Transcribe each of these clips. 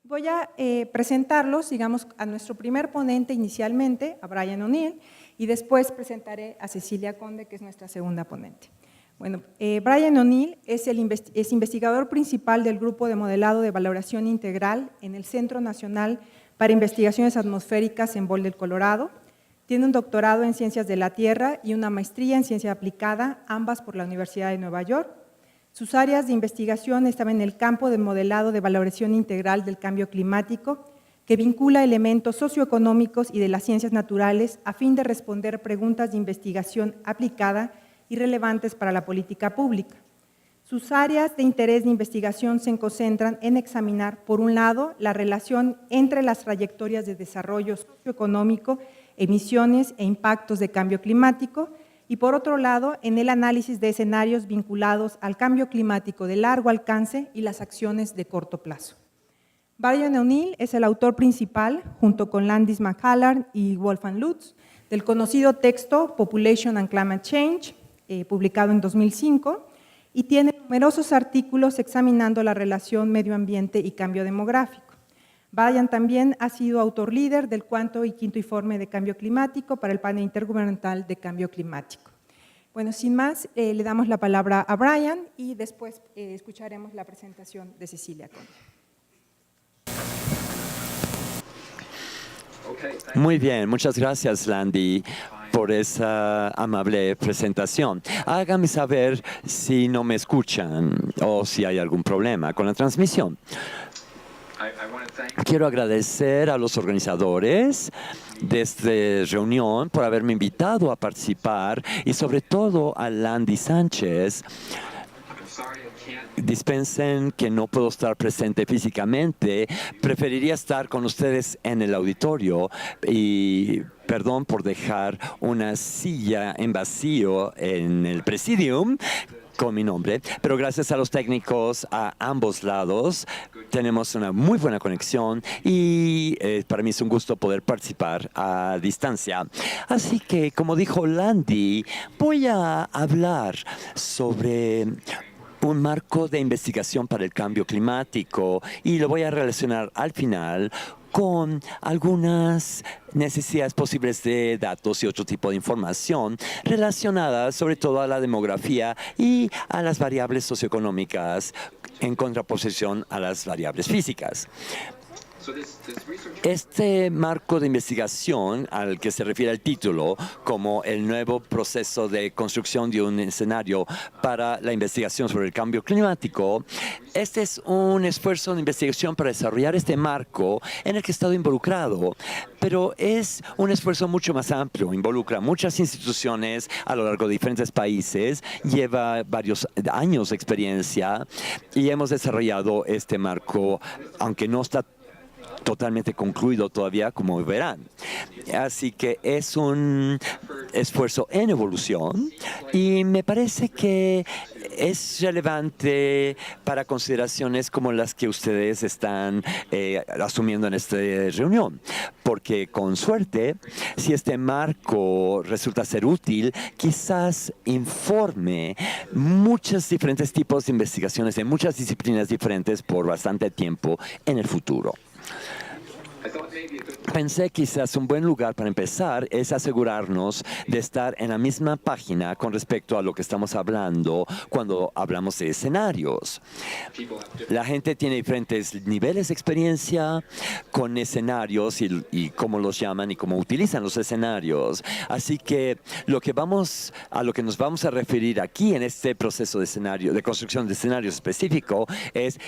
Voy a presentarlos, digamos, a nuestro primer ponente inicialmente, a Brian O'Neill, y después presentaré a Cecilia Conde, que es nuestra segunda ponente. Bueno, Brian O'Neill es investigador principal del Grupo de Modelado de Valoración Integral en el Centro Nacional para Investigaciones Atmosféricas en Boulder, Colorado. Tiene un doctorado en Ciencias de la Tierra y una maestría en Ciencia Aplicada, ambas por la Universidad de Nueva York. Sus áreas de investigación estaban en el campo del modelado de valoración integral del cambio climático, que vincula elementos socioeconómicos y de las ciencias naturales a fin de responder preguntas de investigación aplicada y relevantes para la política pública. Sus áreas de interés de investigación se concentran en examinar, por un lado, la relación entre las trayectorias de desarrollo socioeconómico, emisiones e impactos de cambio climático, y por otro lado, en el análisis de escenarios vinculados al cambio climático de largo alcance y las acciones de corto plazo. Brian O'Neill es el autor principal, junto con Landis McCullagh y Wolfgang Lutz, del conocido texto Population and Climate Change, publicado en 2005, y tiene numerosos artículos examinando la relación medio ambiente y cambio demográfico. Brian también ha sido autor líder del cuarto y quinto informe de cambio climático para el panel intergubernamental de cambio climático. Bueno, sin más, le damos la palabra a Brian y después escucharemos la presentación de Cecilia Conde. Muy bien, muchas gracias, Landy, por esa amable presentación. Háganme saber si no me escuchan o si hay algún problema con la transmisión. Quiero agradecer a los organizadores de esta reunión por haberme invitado a participar y sobre todo a Landy Sánchez. Dispensen que no puedo estar presente físicamente, preferiría estar con ustedes en el auditorio y perdón por dejar una silla en vacío en el presidium con mi nombre, pero gracias a los técnicos a ambos lados tenemos una muy buena conexión y para mí es un gusto poder participar a distancia. Así que, como dijo Landy, voy a hablar sobre un marco de investigación para el cambio climático y lo voy a relacionar al final con algunas necesidades posibles de datos y otro tipo de información relacionadas sobre todo a la demografía y a las variables socioeconómicas en contraposición a las variables físicas. Este marco de investigación al que se refiere el título como el nuevo proceso de construcción de un escenario para la investigación sobre el cambio climático, este es un esfuerzo de investigación para desarrollar este marco en el que he estado involucrado, pero es un esfuerzo mucho más amplio, involucra muchas instituciones a lo largo de diferentes países, lleva varios años de experiencia y hemos desarrollado este marco, aunque no está totalmente concluido todavía, como verán. Así que es un esfuerzo en evolución y me parece que es relevante para consideraciones como las que ustedes están asumiendo en esta reunión, porque con suerte, si este marco resulta ser útil, quizás informe muchos diferentes tipos de investigaciones en muchas disciplinas diferentes por bastante tiempo en el futuro. Pensé quizás un buen lugar para empezar es asegurarnos de estar en la misma página con respecto a lo que estamos hablando cuando hablamos de escenarios. La gente tiene diferentes niveles de experiencia con escenarios y cómo los llaman y cómo utilizan los escenarios. Así que a lo que nos vamos a referir aquí en este proceso de construcción de escenarios específico es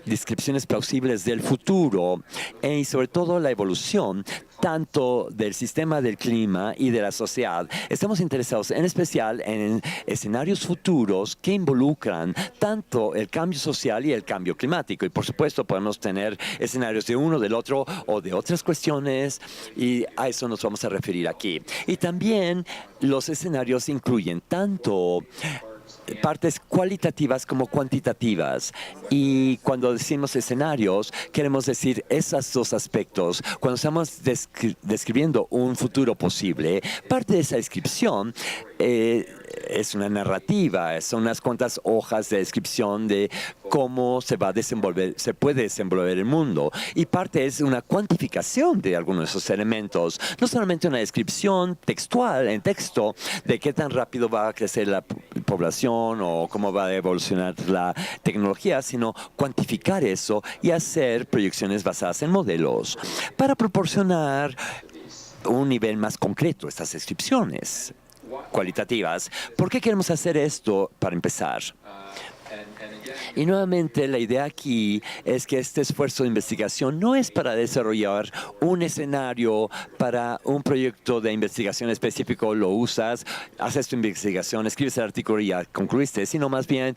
descripciones plausibles del futuro y sobre todo la evolución tanto del sistema del clima y de la sociedad. Estamos interesados en especial en escenarios futuros que involucran tanto el cambio social y el cambio climático. Y por supuesto podemos tener escenarios de uno, del otro o de otras cuestiones y a eso nos vamos a referir aquí. Y también los escenarios incluyen tanto partes cualitativas como cuantitativas. Y cuando decimos escenarios, queremos decir esos dos aspectos. Cuando estamos describiendo un futuro posible, parte de esa descripción es una narrativa, son unas cuantas hojas de descripción de cómo se puede desenvolver el mundo. Y parte es una cuantificación de algunos de esos elementos, no solamente una descripción textual, en texto, de qué tan rápido va a crecer la población o cómo va a evolucionar la tecnología, sino cuantificar eso y hacer proyecciones basadas en modelos para proporcionar un nivel más concreto estas descripciones cualitativas. ¿Por qué queremos hacer esto para empezar? Y nuevamente la idea aquí es que este esfuerzo de investigación no es para desarrollar un escenario para un proyecto de investigación específico, lo usas, haces tu investigación, escribes el artículo y ya concluiste, sino más bien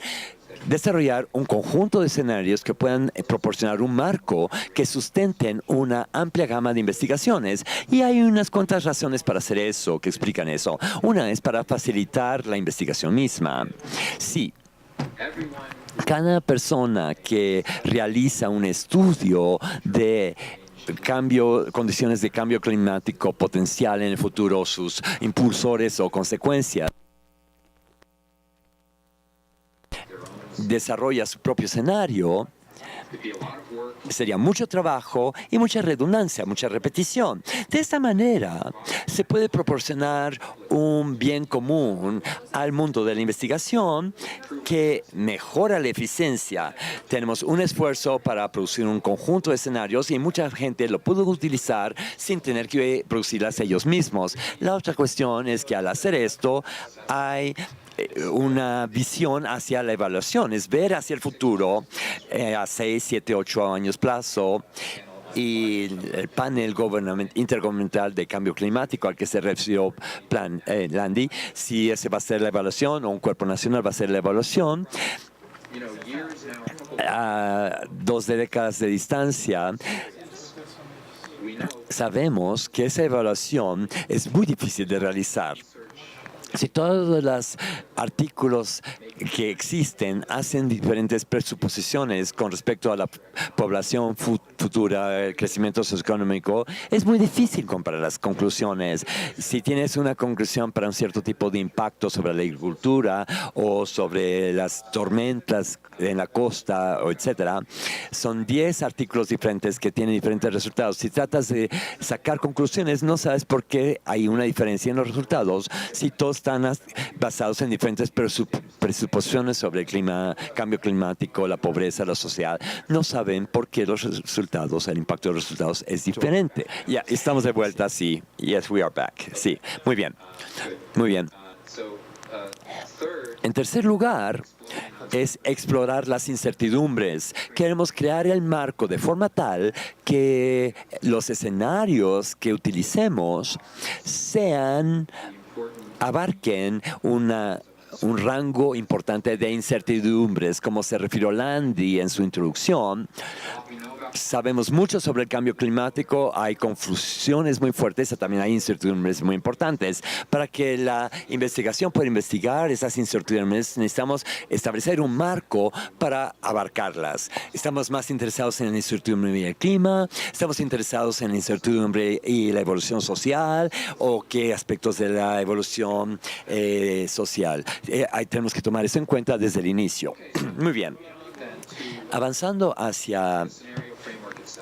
desarrollar un conjunto de escenarios que puedan proporcionar un marco que sustenten una amplia gama de investigaciones. Y hay unas cuantas razones para hacer eso, que explican eso. Una es para facilitar la investigación misma. Sí. Cada persona que realiza un estudio de condiciones de cambio climático potencial en el futuro, sus impulsores o consecuencias, desarrolla su propio escenario, sería mucho trabajo y mucha redundancia, mucha repetición. De esta manera, se puede proporcionar un bien común al mundo de la investigación que mejora la eficiencia. Tenemos un esfuerzo para producir un conjunto de escenarios y mucha gente lo puede utilizar sin tener que producirlas ellos mismos. La otra cuestión es que al hacer esto, hay una visión hacia la evaluación, es ver hacia el futuro a 6, 7, 8 años plazo. Y el panel intergubernamental de cambio climático al que se refirió Landy, si ese va a ser la evaluación o un cuerpo nacional va a ser la evaluación, a 2 décadas de distancia, sabemos que esa evaluación es muy difícil de realizar. Si todos los artículos que existen hacen diferentes presuposiciones con respecto a la población futura, el crecimiento socioeconómico, es muy difícil comparar las conclusiones. Si tienes una conclusión para un cierto tipo de impacto sobre la agricultura o sobre las tormentas en la costa, etcétera, son 10 artículos diferentes que tienen diferentes resultados. Si tratas de sacar conclusiones, no sabes por qué hay una diferencia en los resultados si todos están basados en diferentes presuposiciones sobre el cambio climático, la pobreza, la sociedad. No saben por qué los resultados, el impacto de los resultados es diferente. Ya, estamos de vuelta, sí. Yes, we are back. Sí, muy bien. Muy bien. En tercer lugar, es explorar las incertidumbres. Queremos crear el marco de forma tal que los escenarios que utilicemos abarquen un rango importante de incertidumbres, como se refirió Landy en su introducción. Sabemos mucho sobre el cambio climático, hay confusiones muy fuertes, también hay incertidumbres muy importantes. Para que la investigación pueda investigar esas incertidumbres, necesitamos establecer un marco para abarcarlas. Estamos más interesados en la incertidumbre y el clima, estamos interesados en la incertidumbre y la evolución social, o qué aspectos de la evolución social. Ahí tenemos que tomar eso en cuenta desde el inicio. Muy bien. Avanzando hacia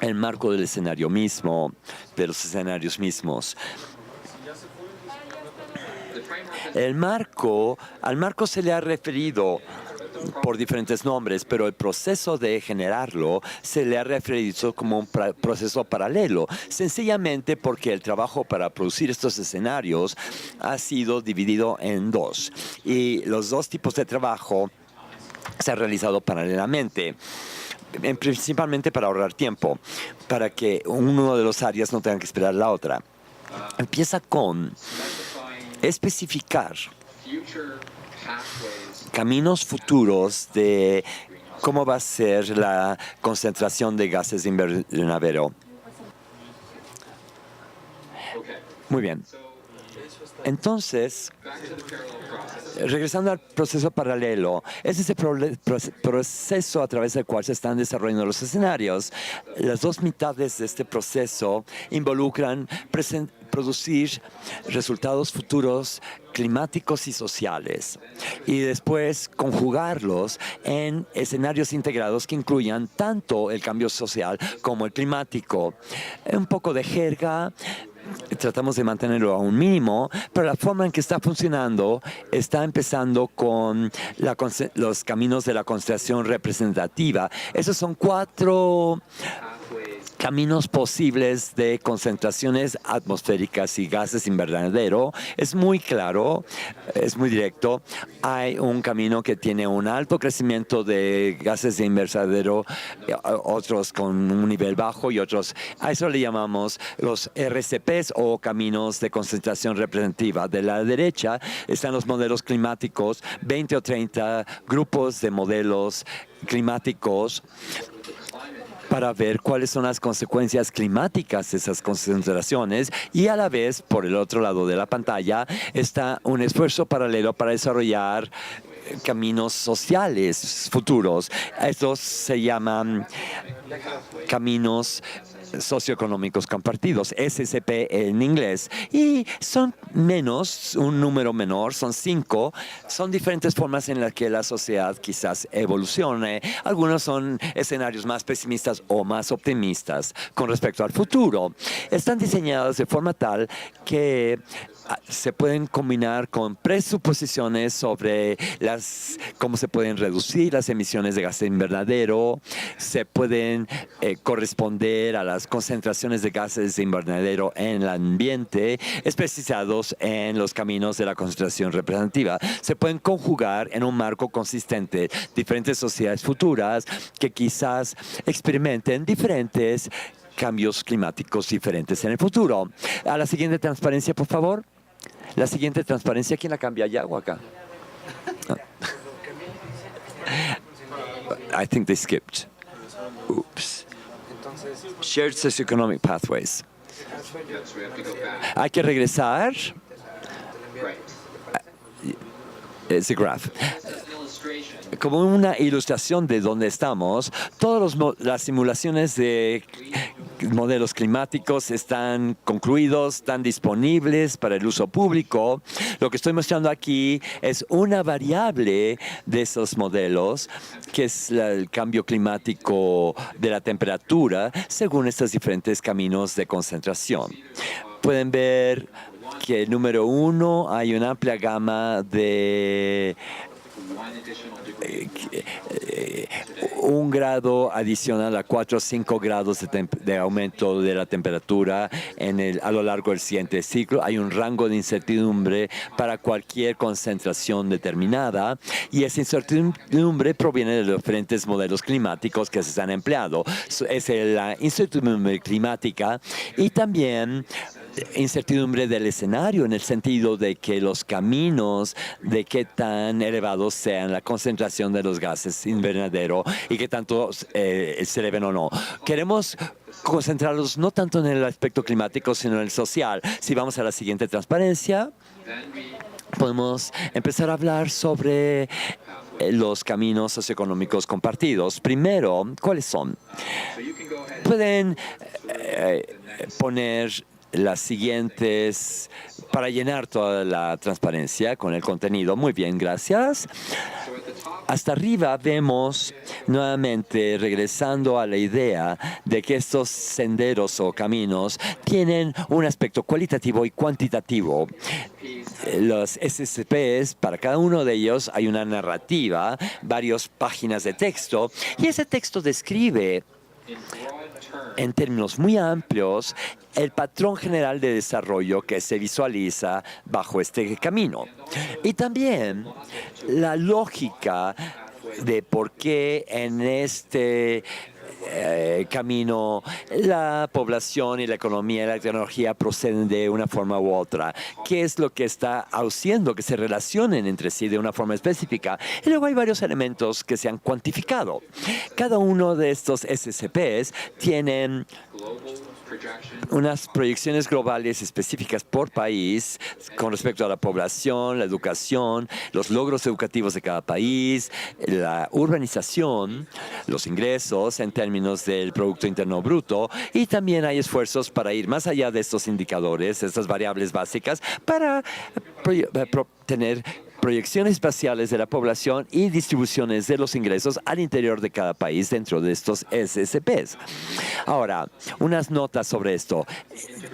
el marco del escenario mismo, de los escenarios mismos. Al marco se le ha referido por diferentes nombres, pero el proceso de generarlo se le ha referido como un proceso paralelo, sencillamente porque el trabajo para producir estos escenarios ha sido dividido en 2. Y los 2 tipos de trabajo se han realizado paralelamente, principalmente para ahorrar tiempo, para que uno de los áreas no tenga que esperar la otra. Empieza con especificar caminos futuros de cómo va a ser la concentración de gases de invernadero. Muy bien. Entonces, regresando al proceso paralelo, es ese proceso a través del cual se están desarrollando los escenarios. Las dos mitades de este proceso involucran producir resultados futuros climáticos y sociales y después conjugarlos en escenarios integrados que incluyan tanto el cambio social como el climático. Un poco de jerga. Tratamos de mantenerlo a un mínimo, pero la forma en que está funcionando está empezando con los caminos de la concentración representativa. Esos son 4 caminos posibles de concentraciones atmosféricas y gases invernadero. Es muy claro, es muy directo. Hay un camino que tiene un alto crecimiento de gases de invernadero, otros con un nivel bajo y otros, a eso le llamamos los RCPs o caminos de concentración representativa. De la derecha están los modelos climáticos, 20 o 30 grupos de modelos climáticos para ver cuáles son las consecuencias climáticas de esas concentraciones, y a la vez, por el otro lado de la pantalla, está un esfuerzo paralelo para desarrollar caminos sociales futuros. Estos se llaman caminos socioeconómicos compartidos, SCP en inglés, y son un número menor, son 5, son diferentes formas en las que la sociedad quizás evolucione. Algunos son escenarios más pesimistas o más optimistas con respecto al futuro. Están diseñados de forma tal que se pueden combinar con presuposiciones sobre cómo se pueden reducir las emisiones de gases de invernadero, se pueden corresponder a las concentraciones de gases de invernadero en el ambiente, especializados en los caminos de la concentración representativa. Se pueden conjugar en un marco consistente diferentes sociedades futuras que quizás experimenten diferentes cambios climáticos diferentes en el futuro. A la siguiente transparencia, por favor. La siguiente transparencia, ¿quién la cambia allá o acá? I think they skipped. Oops. Shared socioeconomic pathways. Hay que regresar. It's a graph. Como una ilustración de dónde estamos, todas las simulaciones de modelos climáticos están concluidos, están disponibles para el uso público. Lo que estoy mostrando aquí es una variable de esos modelos, que es el cambio climático de la temperatura, según estos diferentes caminos de concentración. Pueden ver que el número 1 hay una amplia gama de 1 grado adicional a 4 o 5 grados de aumento de la temperatura a lo largo del siguiente ciclo. Hay un rango de incertidumbre para cualquier concentración determinada, y esa incertidumbre proviene de los diferentes modelos climáticos que se están empleando. Es la incertidumbre climática y también incertidumbre del escenario, en el sentido de que los caminos de qué tan elevados sean la concentración de los gases invernadero y qué tanto se eleven o no. Queremos concentrarlos no tanto en el aspecto climático, sino en el social. Si vamos a la siguiente transparencia, podemos empezar a hablar sobre los caminos socioeconómicos compartidos. Primero, ¿cuáles son? Pueden poner las siguientes para llenar toda la transparencia con el contenido. Muy bien, gracias. Hasta arriba vemos nuevamente, regresando a la idea de que estos senderos o caminos tienen un aspecto cualitativo y cuantitativo. Los SCPs, para cada uno de ellos hay una narrativa, varias páginas de texto, y ese texto describe en términos muy amplios el patrón general de desarrollo que se visualiza bajo este camino. Y también la lógica de por qué en este camino la población y la economía y la tecnología proceden de una forma u otra. ¿Qué es lo que está haciendo que se relacionen entre sí de una forma específica? Y luego hay varios elementos que se han cuantificado. Cada uno de estos SCPs tienen unas proyecciones globales específicas por país con respecto a la población, la educación, los logros educativos de cada país, la urbanización, los ingresos en términos del Producto Interno Bruto, y también hay esfuerzos para ir más allá de estos indicadores, estas variables básicas, para tener proyecciones espaciales de la población y distribuciones de los ingresos al interior de cada país dentro de estos SSPs. Ahora, unas notas sobre esto.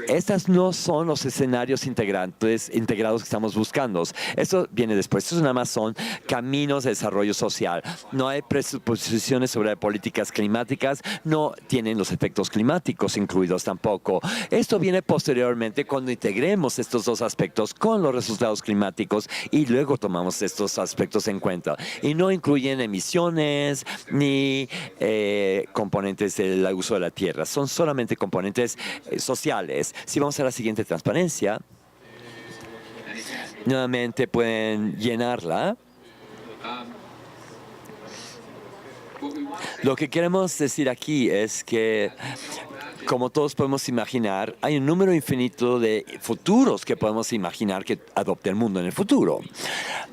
Estas no son los escenarios integrados que estamos buscando. Esto viene después. Estos nada más son caminos de desarrollo social. No hay presuposiciones sobre políticas climáticas, no tienen los efectos climáticos incluidos tampoco. Esto viene posteriormente cuando integremos estos dos aspectos con los resultados climáticos y luego tomamos estos aspectos en cuenta. Y no incluyen emisiones ni componentes del uso de la tierra. Son solamente componentes sociales. Si vamos a la siguiente transparencia, nuevamente pueden llenarla. Lo que queremos decir aquí es que, como todos podemos imaginar, hay un número infinito de futuros que podemos imaginar que adopte el mundo en el futuro.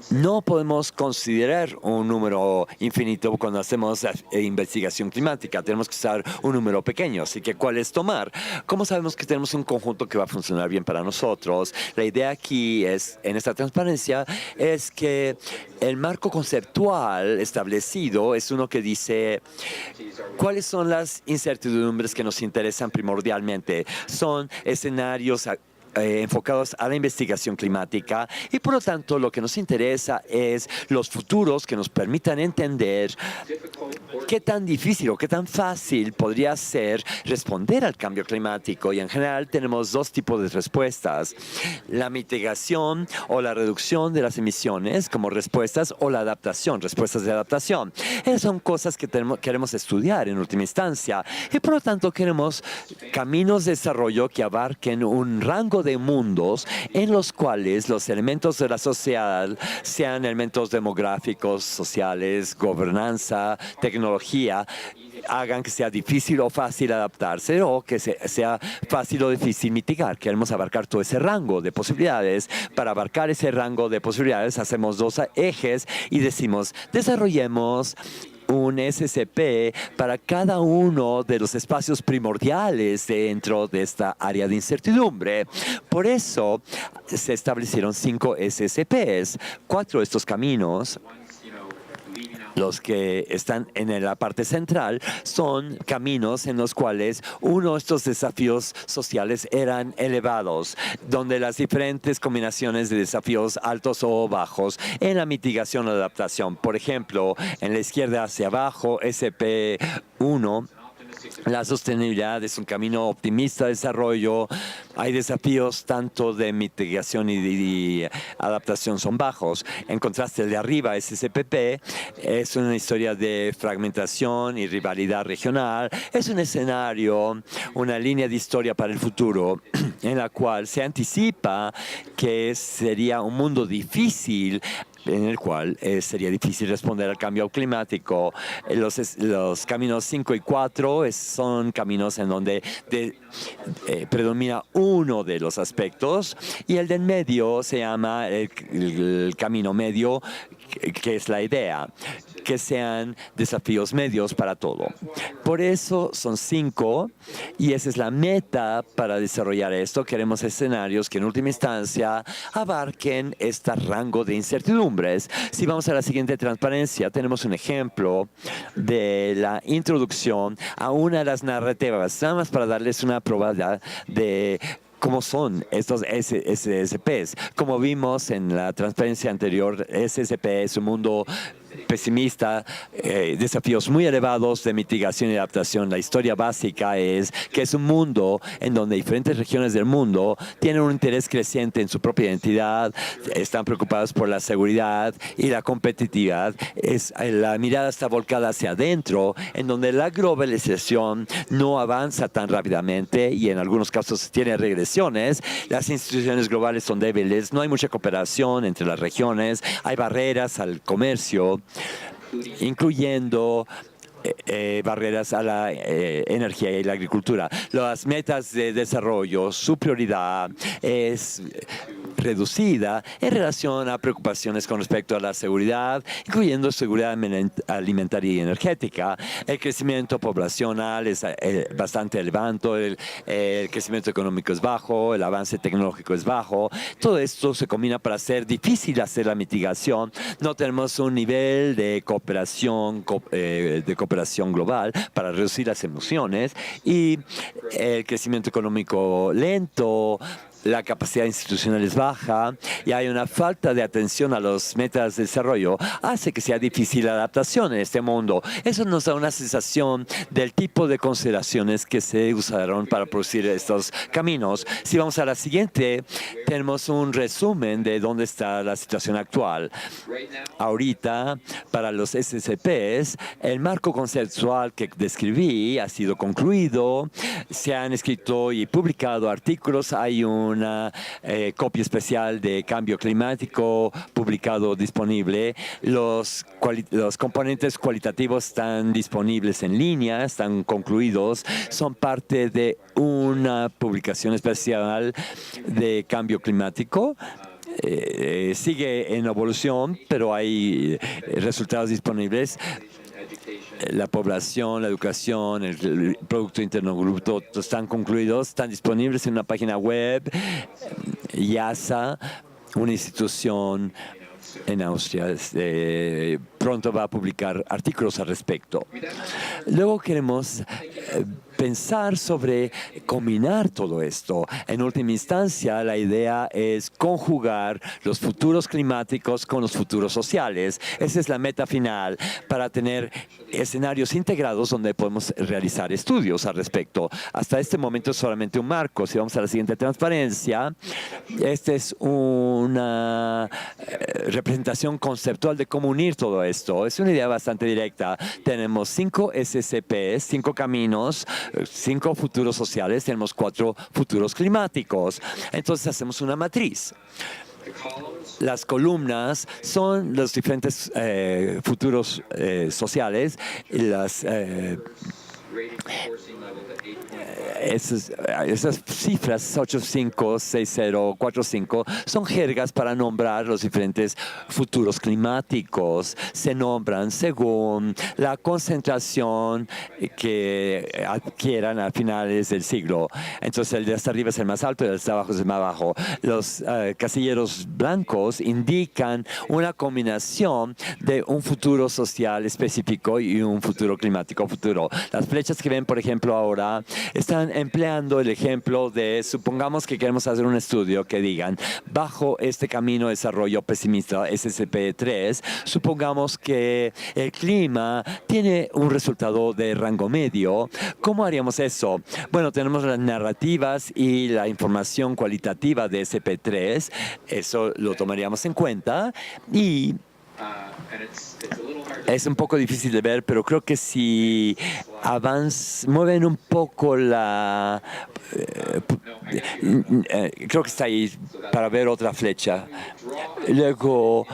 No podemos considerar un número infinito cuando hacemos investigación climática. Tenemos que usar un número pequeño. Así que, ¿cuál es tomar? ¿Cómo sabemos que tenemos un conjunto que va a funcionar bien para nosotros? La idea aquí es, en esta transparencia, es que el marco conceptual establecido es uno que dice cuáles son las incertidumbres que nos interesan primordialmente. Son escenarios enfocados a la investigación climática y por lo tanto lo que nos interesa es los futuros que nos permitan entender qué tan difícil o qué tan fácil podría ser responder al cambio climático, y en general tenemos dos tipos de respuestas: la mitigación o la reducción de las emisiones como respuestas, o la adaptación, respuestas de adaptación. Esas son cosas que queremos estudiar en última instancia, y por lo tanto queremos caminos de desarrollo que abarquen un rango de mundos en los cuales los elementos de la sociedad sean elementos demográficos, sociales, gobernanza, tecnología, hagan que sea difícil o fácil adaptarse, o que sea fácil o difícil mitigar. Queremos abarcar todo ese rango de posibilidades. Para abarcar ese rango de posibilidades hacemos dos ejes y decimos: desarrollemos un SSP para cada uno de los espacios primordiales dentro de esta área de incertidumbre. Por eso se establecieron 5 SSPs. 4 de estos caminos, los que están en la parte central, son caminos en los cuales uno de estos desafíos sociales eran elevados, donde las diferentes combinaciones de desafíos altos o bajos en la mitigación o adaptación. Por ejemplo, en la izquierda hacia abajo, SP1, la sostenibilidad es un camino optimista de desarrollo. Hay desafíos tanto de mitigación y adaptación son bajos. En contraste, el de arriba, SSPP, es una historia de fragmentación y rivalidad regional. Es un escenario, una línea de historia para el futuro en la cual se anticipa que sería un mundo difícil, en el cual sería difícil responder al cambio climático. Los caminos 5 y 4 son caminos en donde predomina uno de los aspectos, y el del medio se llama el camino medio, que es la idea, que sean desafíos medios para todo. Por eso son 5, y esa es la meta para desarrollar esto. Queremos escenarios que en última instancia abarquen este rango de incertidumbres. Si vamos a la siguiente transparencia, tenemos un ejemplo de la introducción a una de las narrativas, nada más para darles una probada de cómo son estos SSPs. Como vimos en la transparencia anterior, SSP es un mundo pesimista, desafíos muy elevados de mitigación y adaptación. La historia básica es que es un mundo en donde diferentes regiones del mundo tienen un interés creciente en su propia identidad, están preocupados por la seguridad y la competitividad. La mirada está volcada hacia adentro, en donde la globalización no avanza tan rápidamente y en algunos casos tiene regresiones. Las instituciones globales son débiles, no hay mucha cooperación entre las regiones, hay barreras al comercio, incluyendo barreras a la energía y la agricultura. Las metas de desarrollo, su prioridad es reducida en relación a preocupaciones con respecto a la seguridad, incluyendo seguridad alimentaria y energética. El crecimiento poblacional es bastante elevado, el crecimiento económico es bajo, el avance tecnológico es bajo. Todo esto se combina para hacer difícil hacer la mitigación. No tenemos un nivel de cooperación global para reducir las emisiones y el crecimiento económico lento. La capacidad institucional es baja y hay una falta de atención a las metas de desarrollo, hace que sea difícil la adaptación en este mundo. Eso nos da una sensación del tipo de consideraciones que se usaron para producir estos caminos. Si vamos a la siguiente, tenemos un resumen de dónde está la situación actual. Ahorita, para los SCPs, el marco conceptual que describí ha sido concluido, se han escrito y publicado artículos, hay una copia especial de cambio climático publicado disponible. Los componentes cualitativos están disponibles en línea, están concluidos, son parte de una publicación especial de cambio climático. Sigue en evolución, pero hay resultados disponibles. La población, la educación, el Producto Interno Bruto están concluidos, están disponibles en una página web. IASA, una institución en Austria, pronto va a publicar artículos al respecto. Luego queremos pensar sobre combinar todo esto. En última instancia, la idea es conjugar los futuros climáticos con los futuros sociales. Esa es la meta final, para tener escenarios integrados donde podemos realizar estudios al respecto. Hasta este momento es solamente un marco. Si vamos a la siguiente transparencia, esta es una representación conceptual de cómo unir todo esto. Es una idea bastante directa. Tenemos 5 SCPs, 5 caminos, 5 futuros sociales, tenemos 4 futuros climáticos. Entonces hacemos una matriz. Las columnas son los diferentes futuros sociales. Esas cifras 856045 son jergas para nombrar los diferentes futuros climáticos. Se nombran según la concentración que adquieran a finales del siglo. Entonces el de hasta arriba es el más alto y el de hasta abajo es el más bajo. Los casilleros blancos indican una combinación de un futuro social específico y un futuro climático futuro. Las flechas que ven, por ejemplo, ahora están empleando el ejemplo de, supongamos que queremos hacer un estudio que digan, bajo este camino de desarrollo pesimista SCP-3, supongamos que el clima tiene un resultado de rango medio. ¿Cómo haríamos eso? Bueno, tenemos las narrativas y la información cualitativa de SCP-3, eso lo tomaríamos en cuenta y es un poco difícil de ver, pero creo que si mueven un poco la... creo que está ahí para ver otra flecha. Luego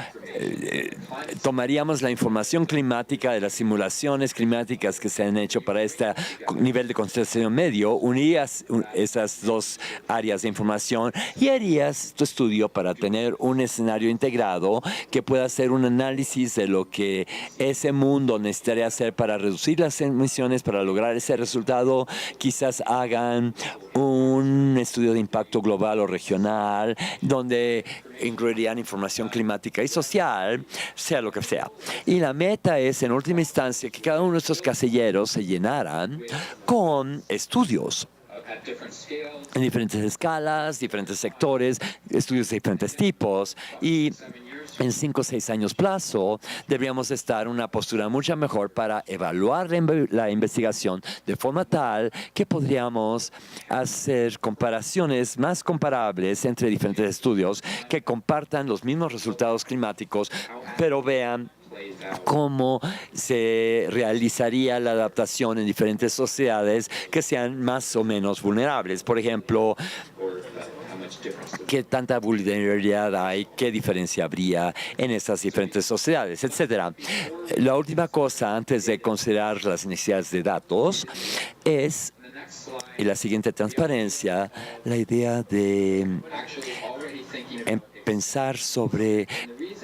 tomaríamos la información climática de las simulaciones climáticas que se han hecho para este nivel de concentración medio, unirías esas dos áreas de información y harías tu estudio para tener un escenario integrado que pueda hacer un análisis de lo que ese mundo necesitaría hacer para reducir las emisiones, para lograr ese resultado. Quizás hagan un estudio de impacto global o regional, donde incluirían información climática y social, sea lo que sea. Y la meta es, en última instancia, que cada uno de estos casilleros se llenaran con estudios en diferentes escalas, diferentes sectores, estudios de diferentes tipos, y en 5 o 6 años plazo deberíamos estar en una postura mucho mejor para evaluar la investigación de forma tal que podríamos hacer comparaciones más comparables entre diferentes estudios que compartan los mismos resultados climáticos, pero vean cómo se realizaría la adaptación en diferentes sociedades que sean más o menos vulnerables. Por ejemplo, qué tanta vulnerabilidad hay, qué diferencia habría en estas diferentes sociedades, etcétera. La última cosa antes de considerar las necesidades de datos es, y la siguiente transparencia, la idea de pensar sobre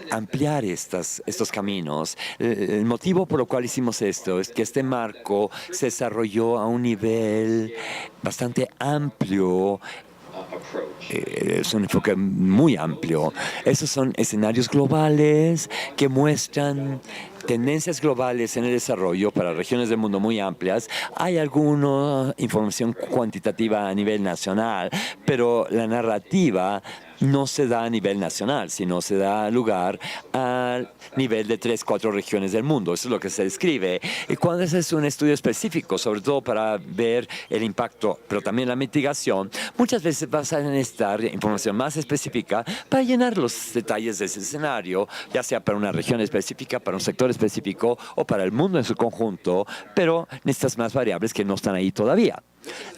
ampliar estos caminos. El motivo por el cual hicimos esto es que este marco se desarrolló a un nivel bastante amplio. Es un enfoque muy amplio. Esos son escenarios globales que muestran tendencias globales en el desarrollo para regiones del mundo muy amplias. Hay alguna información cuantitativa a nivel nacional, pero la narrativa no se da a nivel nacional, sino se da lugar al nivel de 3, 4 regiones del mundo. Eso es lo que se describe. Y cuando ese es un estudio específico, sobre todo para ver el impacto, pero también la mitigación, muchas veces vas a necesitar información más específica para llenar los detalles de ese escenario, ya sea para una región específica, para un sector específico o para el mundo en su conjunto, pero necesitas más variables que no están ahí todavía.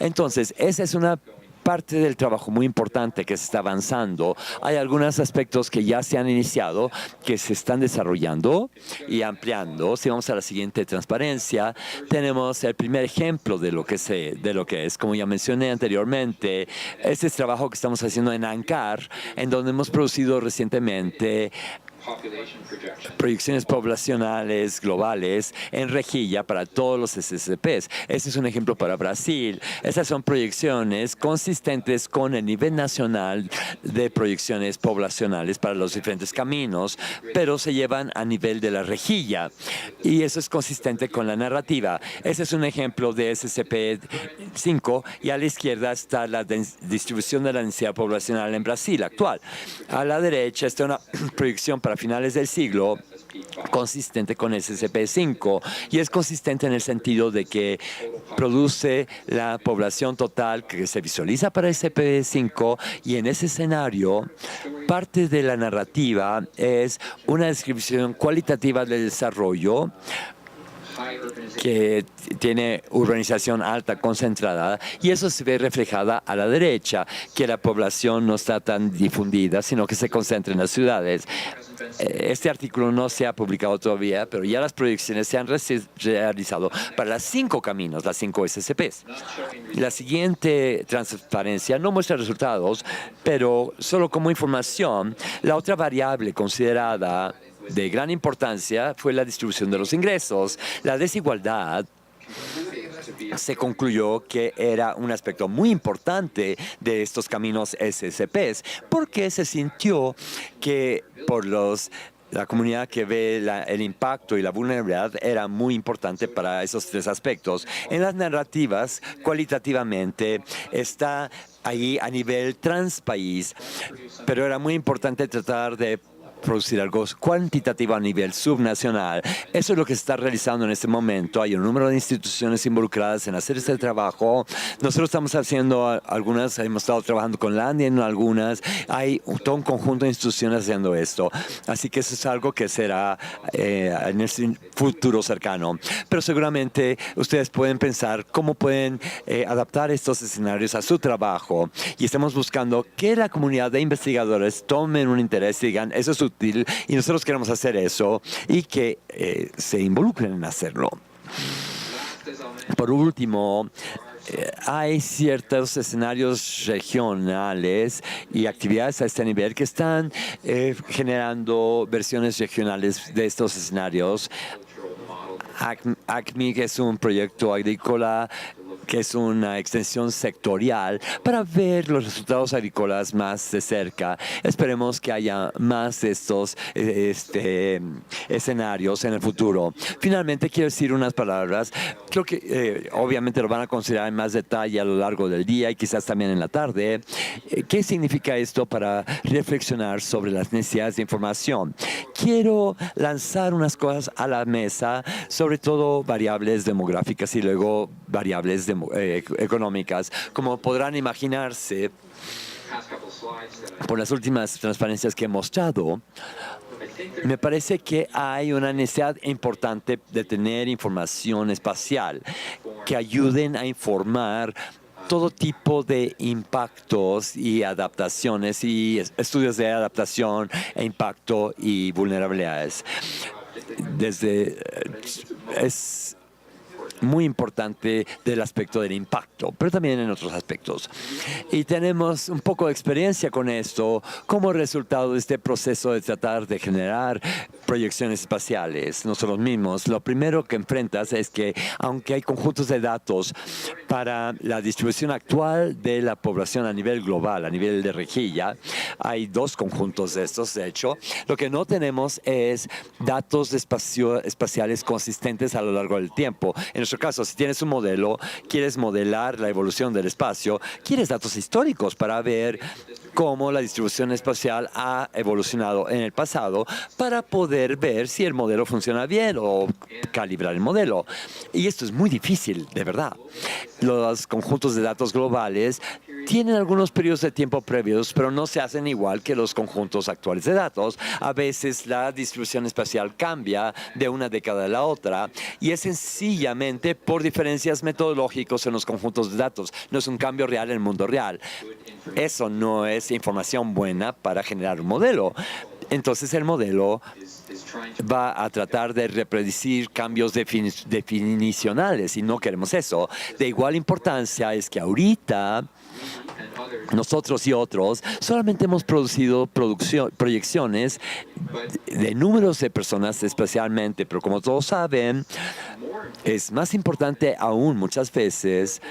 Entonces, esa es una parte del trabajo muy importante que se está avanzando. Hay algunos aspectos que ya se han iniciado, que se están desarrollando y ampliando. Si vamos a la siguiente transparencia, tenemos el primer ejemplo de lo que es. Como ya mencioné anteriormente, este es trabajo que estamos haciendo en ANCAR, en donde hemos producido recientemente proyecciones poblacionales globales en rejilla para todos los SSPs. Este es un ejemplo para Brasil. Estas son proyecciones consistentes con el nivel nacional de proyecciones poblacionales para los diferentes caminos, pero se llevan a nivel de la rejilla. Y eso es consistente con la narrativa. Este es un ejemplo de SSP5 y a la izquierda está la distribución de la densidad poblacional en Brasil actual. A la derecha está una proyección para finales del siglo consistente con SSP5 y es consistente en el sentido de que produce la población total que se visualiza para SSP5 y en ese escenario parte de la narrativa es una descripción cualitativa del desarrollo que tiene urbanización alta concentrada y eso se ve reflejada a la derecha, que la población no está tan difundida, sino que se concentra en las ciudades. Este artículo no se ha publicado todavía, pero ya las proyecciones se han realizado para las 5 caminos, las 5 SSPs. La siguiente transparencia no muestra resultados, pero solo como información, la otra variable considerada de gran importancia fue la distribución de los ingresos. La desigualdad se concluyó que era un aspecto muy importante de estos caminos SSPs, porque se sintió que la comunidad que ve el impacto y la vulnerabilidad era muy importante para esos 3 aspectos. En las narrativas, cualitativamente, está ahí a nivel transpaís, pero era muy importante tratar de producir algo cuantitativo a nivel subnacional. Eso es lo que se está realizando en este momento. Hay un número de instituciones involucradas en hacer este trabajo. Nosotros estamos haciendo algunas, hemos estado trabajando con Landia en algunas. Hay todo un conjunto de instituciones haciendo esto. Así que eso es algo que será en el futuro cercano. Pero seguramente ustedes pueden pensar cómo pueden adaptar estos escenarios a su trabajo. Y estamos buscando que la comunidad de investigadores tomen un interés y digan, eso es útil y nosotros queremos hacer eso y que se involucren en hacerlo. Por último, hay ciertos escenarios regionales y actividades a este nivel que están generando versiones regionales de estos escenarios. ACMI, que es un proyecto agrícola que es una extensión sectorial para ver los resultados agrícolas más de cerca. Esperemos que haya más de estos escenarios en el futuro. Finalmente, quiero decir unas palabras. Creo que obviamente lo van a considerar en más detalle a lo largo del día y quizás también en la tarde. ¿Qué significa esto para reflexionar sobre las necesidades de información? Quiero lanzar unas cosas a la mesa, sobre todo variables demográficas y luego variables económicas. Como podrán imaginarse, por las últimas transparencias que he mostrado, me parece que hay una necesidad importante de tener información espacial que ayuden a informar todo tipo de impactos y adaptaciones y estudios de adaptación e impacto y vulnerabilidades. Es muy importante del aspecto del impacto, pero también en otros aspectos. Y tenemos un poco de experiencia con esto como resultado de este proceso de tratar de generar proyecciones espaciales. Nosotros mismos, lo primero que enfrentas es que, aunque hay conjuntos de datos para la distribución actual de la población a nivel global, a nivel de rejilla, hay dos conjuntos de estos, de hecho. Lo que no tenemos es datos espaciales consistentes a lo largo del tiempo. En nuestro caso, si tienes un modelo, quieres modelar la evolución del espacio, quieres datos históricos para ver cómo la distribución espacial ha evolucionado en el pasado para poder ver si el modelo funciona bien o calibrar el modelo. Y esto es muy difícil, de verdad. Los conjuntos de datos globales tienen algunos periodos de tiempo previos, pero no se hacen igual que los conjuntos actuales de datos. A veces la distribución espacial cambia de una década a la otra y es sencillamente por diferencias metodológicas en los conjuntos de datos. No es un cambio real en el mundo real. Eso no es información buena para generar un modelo. Entonces el modelo va a tratar de repredecir cambios definicionales y no queremos eso. De igual importancia es que ahorita nosotros y otros solamente hemos producido proyecciones de números de personas especialmente, pero como todos saben, es más importante aún muchas veces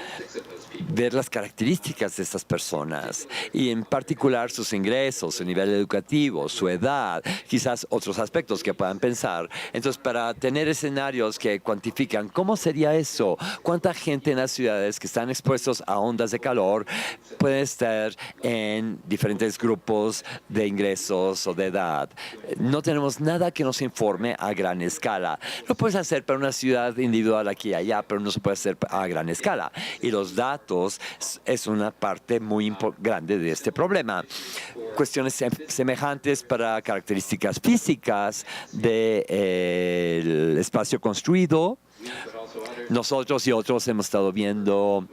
ver las características de estas personas y en particular sus ingresos, su nivel educativo, su edad, quizás otros aspectos que puedan pensar. Entonces, para tener escenarios que cuantifican cómo sería eso, cuánta gente en las ciudades que están expuestos a ondas de calor puede estar en diferentes grupos de ingresos o de edad. No tenemos nada que nos informe a gran escala. Lo puedes hacer para una ciudad individual aquí y allá, pero no se puede hacer a gran escala. Y los datos es una parte muy grande de este problema. Cuestiones semejantes para características físicas del espacio construido. Nosotros y otros hemos estado viendo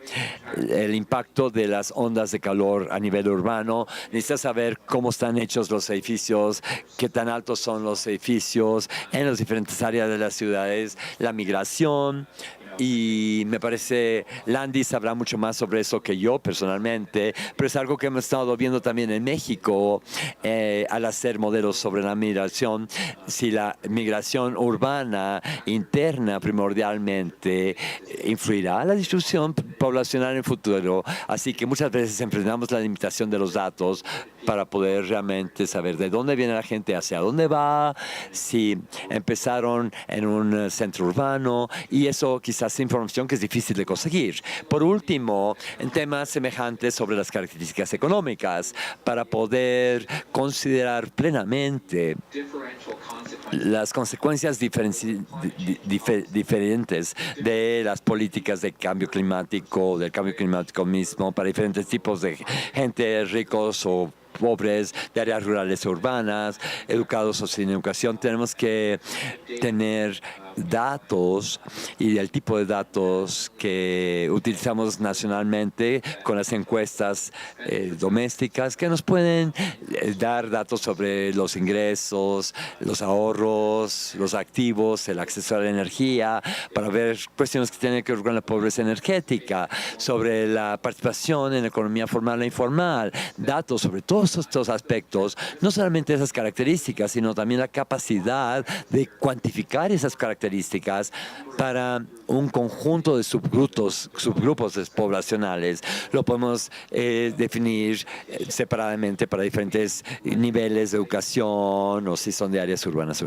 el impacto de las ondas de calor a nivel urbano. Necesitas saber cómo están hechos los edificios, qué tan altos son los edificios en las diferentes áreas de las ciudades, la migración. Y me parece, Landy sabrá mucho más sobre eso que yo personalmente, pero es algo que hemos estado viendo también en México al hacer modelos sobre la migración. Si la migración urbana interna primordialmente influirá a la distribución poblacional en el futuro. Así que muchas veces enfrentamos la limitación de los datos para poder realmente saber de dónde viene la gente, hacia dónde va, si empezaron en un centro urbano, y eso quizás es información que es difícil de conseguir. Por último, en temas semejantes sobre las características económicas, para poder considerar plenamente las consecuencias diferentes de las políticas de cambio climático, del cambio climático mismo, para diferentes tipos de gente, ricos o pobres, de áreas rurales o urbanas, educados o sin educación. Tenemos que tener datos y el tipo de datos que utilizamos nacionalmente con las encuestas domésticas que nos pueden dar datos sobre los ingresos, los ahorros, los activos, el acceso a la energía, para ver cuestiones que tienen que ver con la pobreza energética, sobre la participación en la economía formal e informal, datos sobre todos estos aspectos, no solamente esas características, sino también la capacidad de cuantificar esas características para un conjunto de subgrupos poblacionales. Lo podemos definir separadamente para diferentes niveles de educación o si son de áreas urbanas.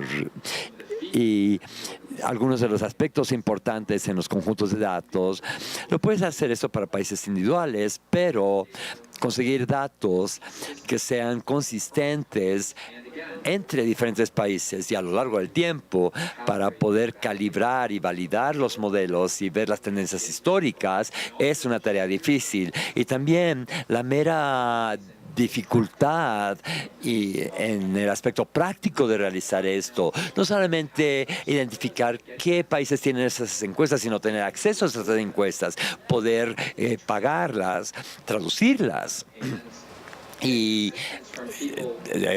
Y algunos de los aspectos importantes en los conjuntos de datos, lo puedes hacer eso para países individuales, pero conseguir datos que sean consistentes entre diferentes países y a lo largo del tiempo para poder calibrar y validar los modelos y ver las tendencias históricas es una tarea difícil. Y también la mera dificultad y en el aspecto práctico de realizar esto, no solamente identificar qué países tienen esas encuestas, sino tener acceso a esas encuestas, poder pagarlas, traducirlas y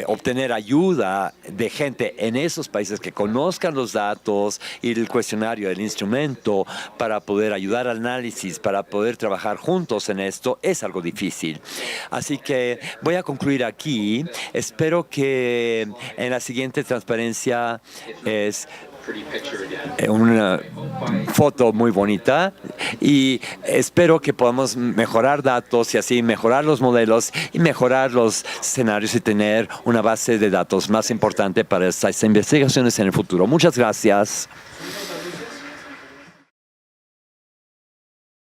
obtener ayuda de gente en esos países que conozcan los datos y el cuestionario, el instrumento, para poder ayudar al análisis, para poder trabajar juntos en esto, es algo difícil. Así que voy a concluir aquí. Espero que en la siguiente transparencia es una foto muy bonita y espero que podamos mejorar datos y así mejorar los modelos y mejorar los escenarios y tener una base de datos más importante para estas investigaciones en el futuro. Muchas gracias.